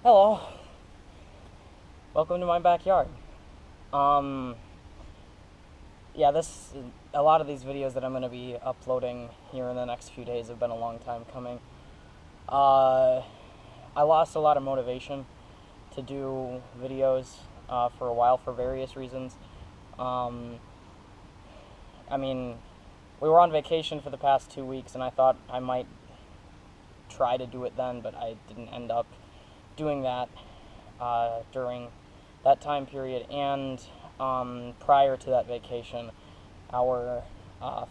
Hello, welcome to my backyard. Um, yeah, a lot of these videos that I'm going to be uploading here in the next few days have been a long time coming. Uh, I lost a lot of motivation to do videos for a while for various reasons. Um, I mean, we were on vacation for the past 2 weeks, and I thought I might try to do it then, but I didn't end up doing that during that time period. And prior to that vacation, our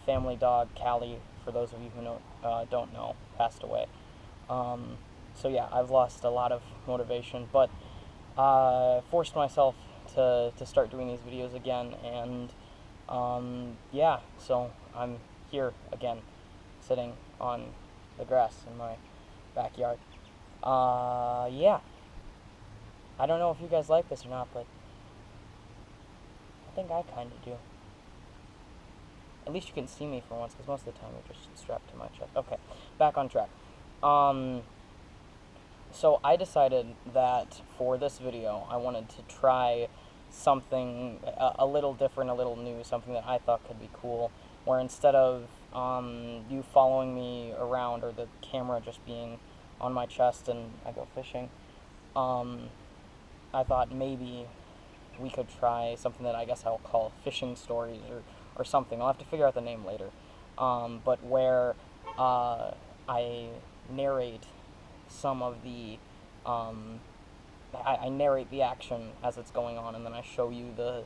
family dog, Callie, for those of you who don't know, passed away. So yeah, I've lost a lot of motivation, but forced myself to start doing these videos again. And yeah, so I'm here again, sitting on the grass in my backyard. Yeah. I don't know if you guys like this or not, but I think I kind of do. At least you can see me for once, because most of the time you're just strapped to my chest. Okay, back on track. So I decided that for this video, I wanted to try something a little different, a little new, something that I thought could be cool, where instead of you following me around or the camera just being on my chest and I go fishing, I thought maybe we could try something that I guess I'll call fishing stories or something. I'll have to figure out the name later. But where I narrate some of the, I narrate the action as it's going on, and then I show you the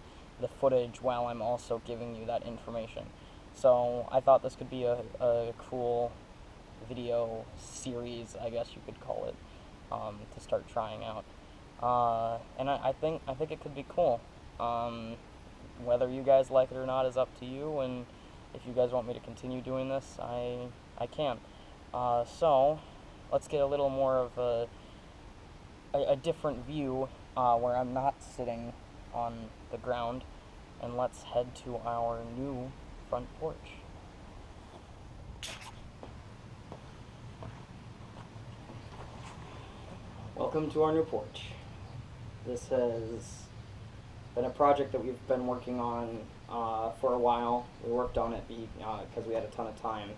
footage while I'm also giving you that information. So I thought this could be a cool video series, I guess you could call it, to start trying out. And I think it could be cool. Whether you guys like it or not is up to you, and if you guys want me to continue doing this, I can. So let's get a little more of a different view where I'm not sitting on the ground, and let's head to our new front porch. Welcome to our new porch. This has been a project that we've been working on for a while. We worked on it because we had a ton of time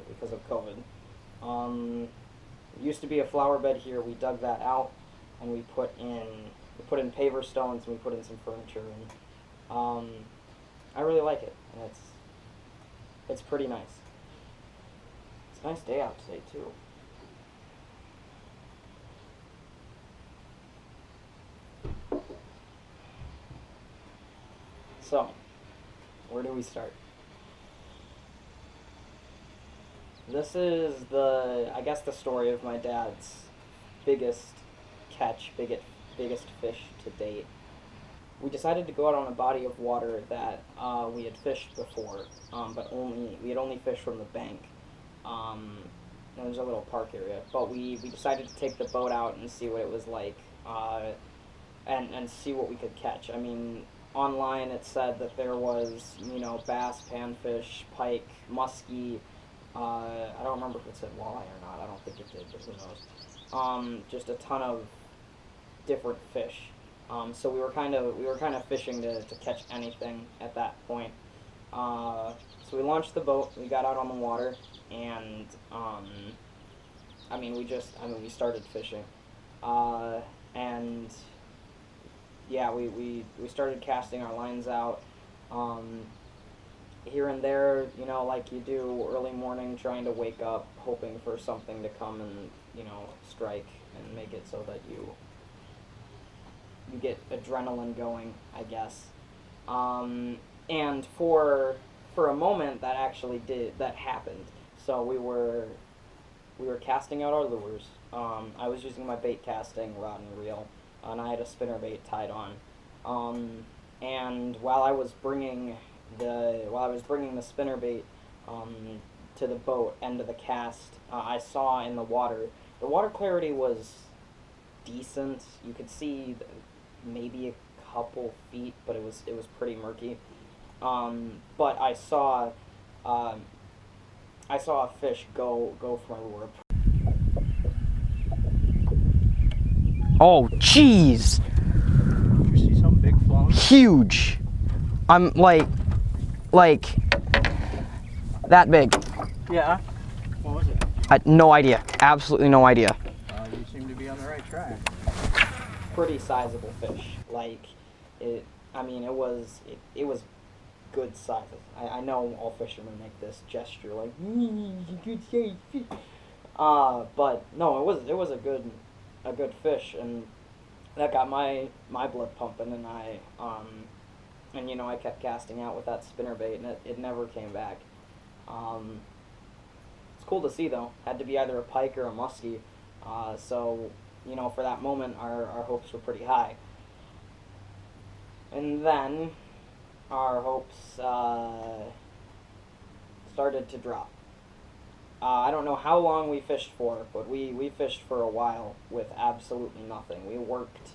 because of COVID. It used to be a flower bed here. We dug that out and we put in paver stones and we put in some furniture, and I really like it. And it's pretty nice. It's a nice day out today too. So, where do we start? This is I guess the story of my dad's biggest catch, biggest fish to date. We decided to go out on a body of water that we had fished before, but we had only fished from the bank. And there's a little park area, but we decided to take the boat out and see what it was like, and see what we could catch. I mean, online it said that there was, bass, panfish, pike, muskie. I don't remember if it said walleye or not. I don't think it did, but who knows? Just a ton of different fish. So we were kind of fishing to catch anything at that point. So we launched the boat. We got out on the water, and we started fishing, and yeah, we started casting our lines out, here and there, like you do early morning, trying to wake up, hoping for something to come and, strike and make it so that you get adrenaline going, I guess. And for a moment that happened. So we were casting out our lures. I was using my bait casting rod and reel, and I had a spinnerbait tied on. And while I was bringing the spinnerbait to the boat end of the cast, I saw in the water clarity was decent. You could see maybe a couple feet, but it was pretty murky. But I saw a fish go for my lure. Oh, jeez. You see something big flowing? Huge. I'm like that big. Yeah. What was it? No idea. Absolutely no idea. You seem to be on the right track. Pretty sizable fish. Like it. I mean, it was good sizes. I know all fishermen make this gesture like good size fish. But no, it was a good fish, and that got my blood pumping, and I kept casting out with that spinnerbait, and it never came back. It's cool to see though. Had to be either a pike or a muskie. So for that moment, our hopes were pretty high. And then our hopes started to drop. I don't know how long we fished for, but we fished for a while with absolutely nothing. We worked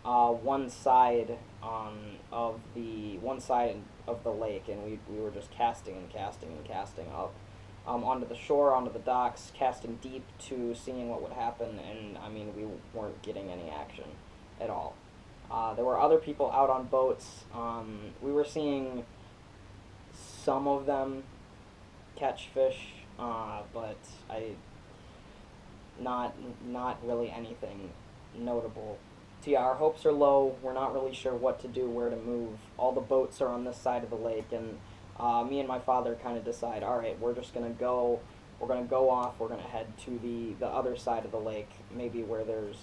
one side of the lake, and we were just casting and casting and casting up onto the shore, onto the docks, casting deep to seeing what would happen, and I mean we weren't getting any action at all. There were other people out on boats. We were seeing some of them catch fish, but not really anything notable. So yeah, our hopes are low. We're not really sure what to do, where to move. All the boats are on this side of the lake, and me and my father kind of decide, all right, we're just gonna go. We're gonna go off. We're gonna head to the other side of the lake, maybe where there's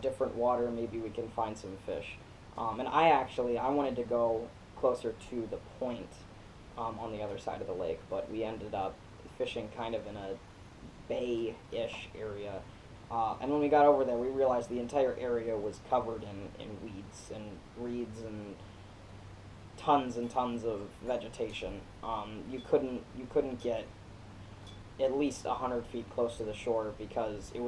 different water. Maybe we can find some fish. And I wanted to go closer to the point on the other side of the lake, but we ended up fishing kind of in a bay-ish area. And when we got over there, we realized the entire area was covered in weeds and reeds and tons of vegetation. You couldn't get at least 100 feet close to the shore because it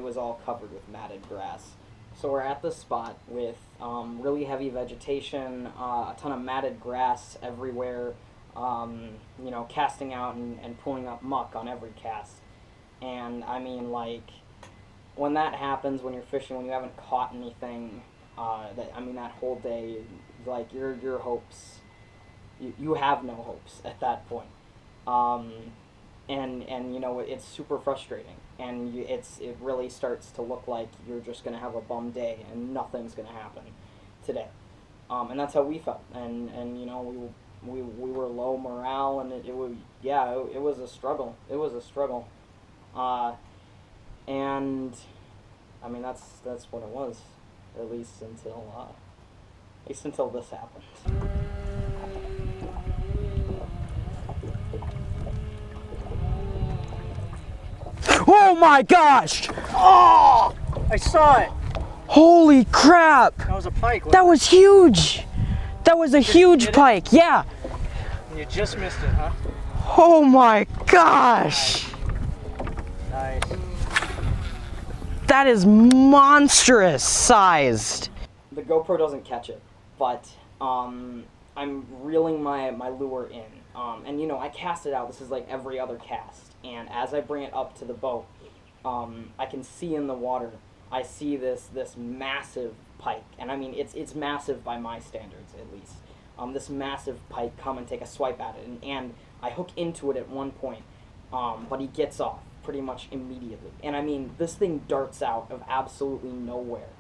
was all covered with matted grass. So we're at the spot with really heavy vegetation, a ton of matted grass everywhere, casting out and pulling up muck on every cast. And I mean, like, when that happens, when you're fishing, when you haven't caught anything, that whole day, like, your hopes, you have no hopes at that point. It's super frustrating, and it really starts to look like you're just going to have a bum day and nothing's going to happen today. And that's how we felt, and we were low morale, and it was a struggle. It was a struggle. And I mean that's what it was, at least until this happened. Oh my gosh! Oh! I saw it! Holy crap! That was a pike. That was huge! That was a huge pike, yeah! And you just missed it, huh? Oh my gosh! Nice. That is monstrous sized! The GoPro doesn't catch it, but I'm reeling my lure in. And I cast it out. This is like every other cast. And as I bring it up to the boat, I can see in the water, I see this massive pike. And I mean, it's massive by my standards, at least. This massive pike come and take a swipe at it. And I hook into it at one point, but he gets off pretty much immediately. And I mean, this thing darts out of absolutely nowhere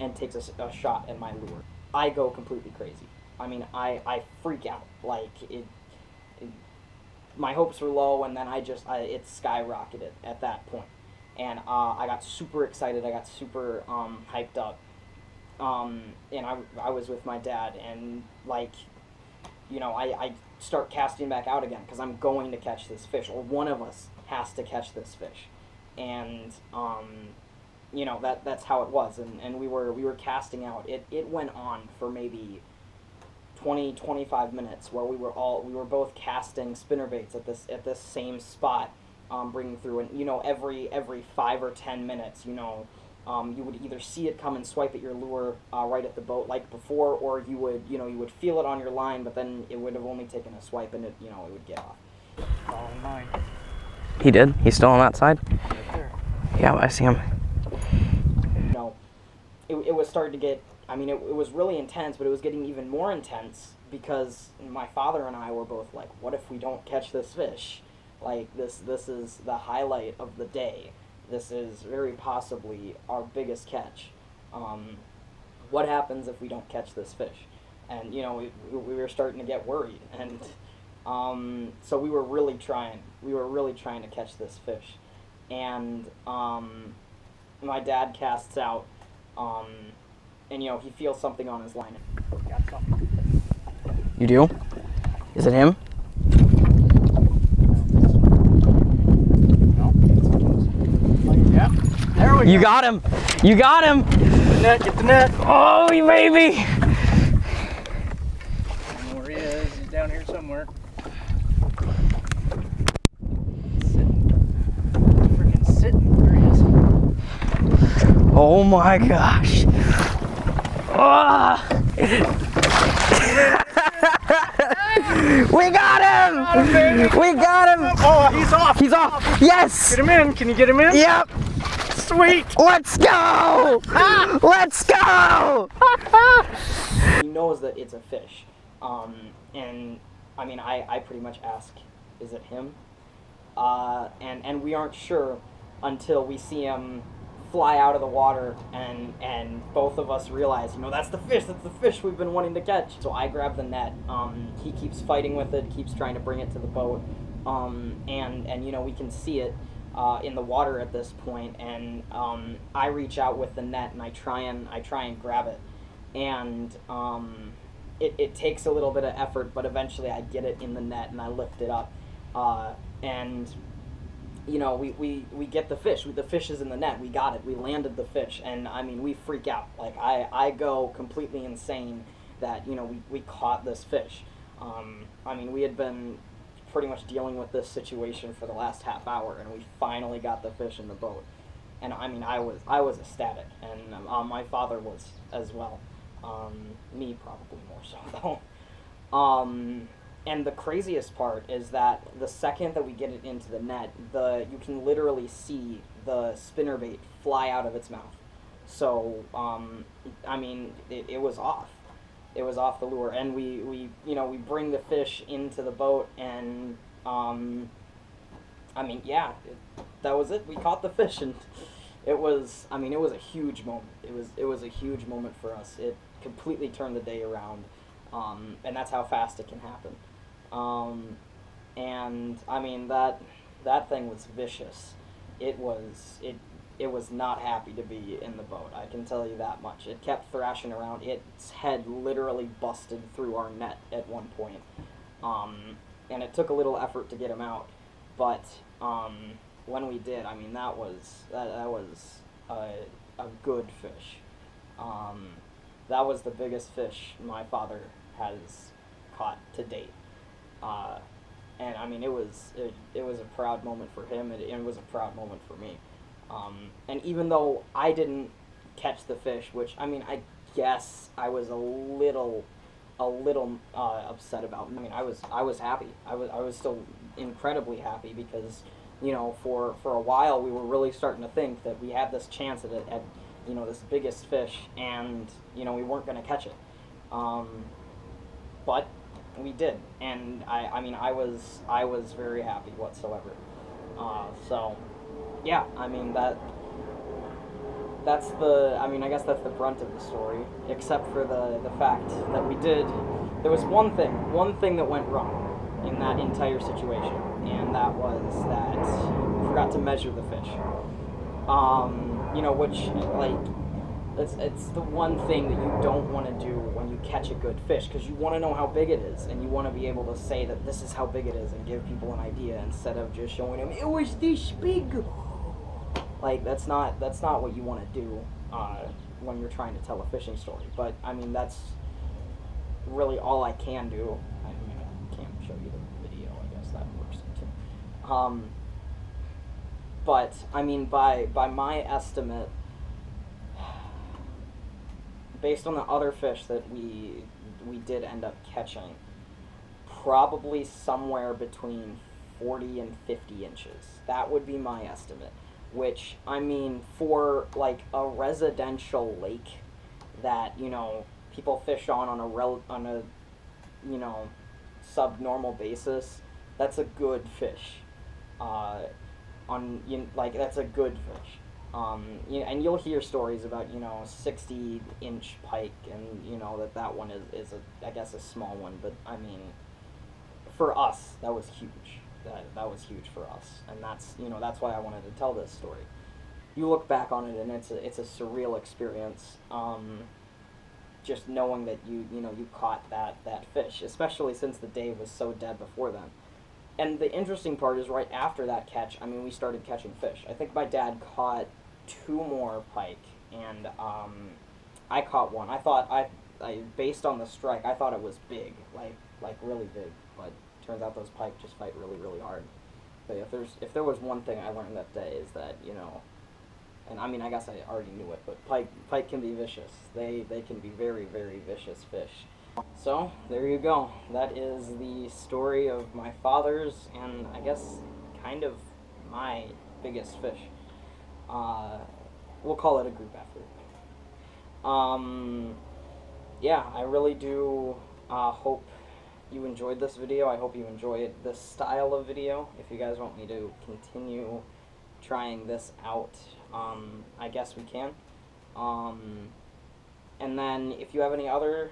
and takes a shot at my lure. I go completely crazy. I mean, I freak out. Like, my hopes were low, and then it skyrocketed at that point. And I got super excited. I got super hyped up. And I was with my dad, and like, I start casting back out again because I'm going to catch this fish, or one of us has to catch this fish. And that's how it was. And we were casting out. It went on for maybe 20-25 minutes where we were both casting spinnerbaits at this same spot, bringing through, and every 5 or 10 minutes, you would either see it come and swipe at your lure right at the boat like before, or you would feel it on your line, but then it would have only taken a swipe and it would get off. Following mine. He did? He's still on that side? Right there. Yeah, I see him. starting to get, I mean, it was really intense, but it was getting even more intense because my father and I were both like, what if we don't catch this fish? Like, this is the highlight of the day. This is very possibly our biggest catch. What happens if we don't catch this fish? And, you know, we were starting to get worried. And so we were really trying to catch this fish. And my dad casts out, and, you know, he feels something on his line. Got something. You do? Is it him? No. Yeah. There we go. You got him! You got him! Get the net. Oh, baby! I don't know where he is. He's down here somewhere. Freaking sitting. There he is. Oh my gosh! Ah! We got him! We got him! Oh, he's off. He's off! Yes! Get him in. Can you get him in? Yep! Sweet. Let's go! Let's go! He knows that it's a fish. And I mean, I pretty much ask, is it him? And we aren't sure until we see him fly out of the water and both of us realize, you know, that's the fish we've been wanting to catch. So I grab the net. He keeps fighting with it, keeps trying to bring it to the boat. And you know, we can see it in the water at this point, and I reach out with the net and I try and grab it, and it takes a little bit of effort, but eventually I get it in the net and I lift it up, and you know, we get the fish. The fish is in the net. We got it. We landed the fish, and I mean, we freak out. Like I go completely insane that, you know, we caught this fish. I mean, we had been pretty much dealing with this situation for the last half hour, and we finally got the fish in the boat. And I mean, I was ecstatic, and my father was as well. Me probably more so though. And the craziest part is that the second that we get it into the net, you can literally see the spinnerbait fly out of its mouth. So I mean, it was off. It was off the lure, and we you know, we bring the fish into the boat, and I mean, yeah, that was it. We caught the fish, and it was, I mean, it was a huge moment. It was a huge moment for us. It completely turned the day around, and that's how fast it can happen. And I mean, that thing was vicious. It was not happy to be in the boat, I can tell you that much. It kept thrashing around. Its head literally busted through our net at one point. And it took a little effort to get him out, but when we did, I mean, that was a good fish. That was the biggest fish my father has caught to date. And I mean, it was a proud moment for him, and it was a proud moment for me. And even though I didn't catch the fish, which, I mean, I guess I was a little upset about. I mean, I was happy. I was still incredibly happy because, you know, for a while we were really starting to think that we had this chance at you know, this biggest fish, and, you know, we weren't going to catch it. But we did, and I mean, I was very happy whatsoever. So yeah, I mean, that's the, I mean, I guess that's the brunt of the story, except for the fact that there was one thing that went wrong in that entire situation, and that was that we forgot to measure the fish. You know, which, like, it's the one thing that you don't want to do when you catch a good fish, because you want to know how big it is, and you want to be able to say that this is how big it is and give people an idea instead of just showing them it was this big. Like, that's not what you want to do when you're trying to tell a fishing story. But I mean, that's really all I can do. I mean, I can't show you the video. I guess that works too. But I mean, by my estimate, based on the other fish that we did end up catching, probably somewhere between 40 and 50 inches. That would be my estimate. Which, I mean, for like a residential lake, that, you know, people fish on a you know, subnormal basis, that's a good fish. Like, that's a good fish. And you'll hear stories about, you know, 60-inch pike, and, you know, that one is I guess a small one, but I mean, for us, that was huge. That was huge for us, and that's, you know, that's why I wanted to tell this story. You look back on it, and it's a surreal experience. Just knowing that you know, you caught that fish, especially since the day was so dead before then. And the interesting part is, right after that catch, I mean, we started catching fish. I think my dad caught 2 more pike, and I caught one. I thought I based on the strike, I thought it was big, like really big, but turns out those pike just fight really, really hard. But if there was one thing I learned that day, is that, you know, and I mean, I guess I already knew it, but pike can be vicious. They can be very, very vicious fish. So there you go. That is the story of my father's, and I guess kind of my biggest fish. We'll call it a group effort. Yeah, I really do hope you enjoyed this video. I hope you enjoyed this style of video. If you guys want me to continue trying this out, I guess we can. And then if you have any other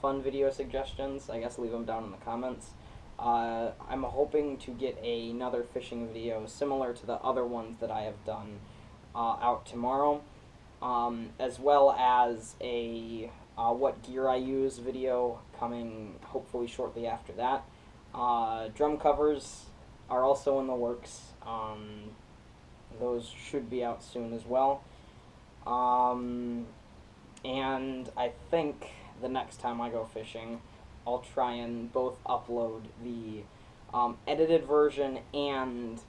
fun video suggestions, I guess leave them down in the comments. I'm hoping to get another fishing video similar to the other ones that I have done out tomorrow, as well as a what gear I use video coming hopefully shortly after that. Drum covers are also in the works. Those should be out soon as well. And I think the next time I go fishing, I'll try and both upload the edited version and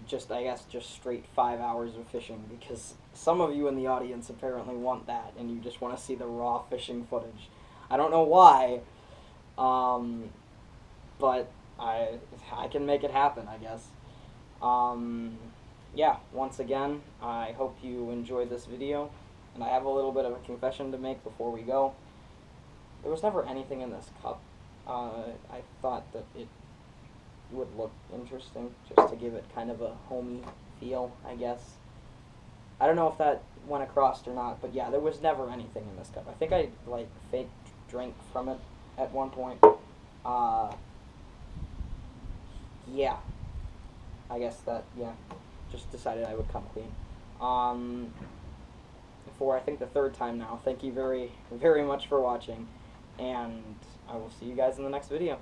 just straight 5 hours of fishing, because some of you in the audience apparently want that, and you just want to see the raw fishing footage. I don't know why, but I can make it happen, I guess. Yeah, once again, I hope you enjoyed this video, and I have a little bit of a confession to make before we go. There was never anything in this cup. I thought that it would look interesting, just to give it kind of a homey feel, I guess. I don't know if that went across or not, but yeah, there was never anything in this cup. I think I, like, fake drank from it at one point. Yeah. I guess that, yeah, just decided I would come clean. For, I think, the 3rd time now. Thank you very, very much for watching, and I will see you guys in the next video.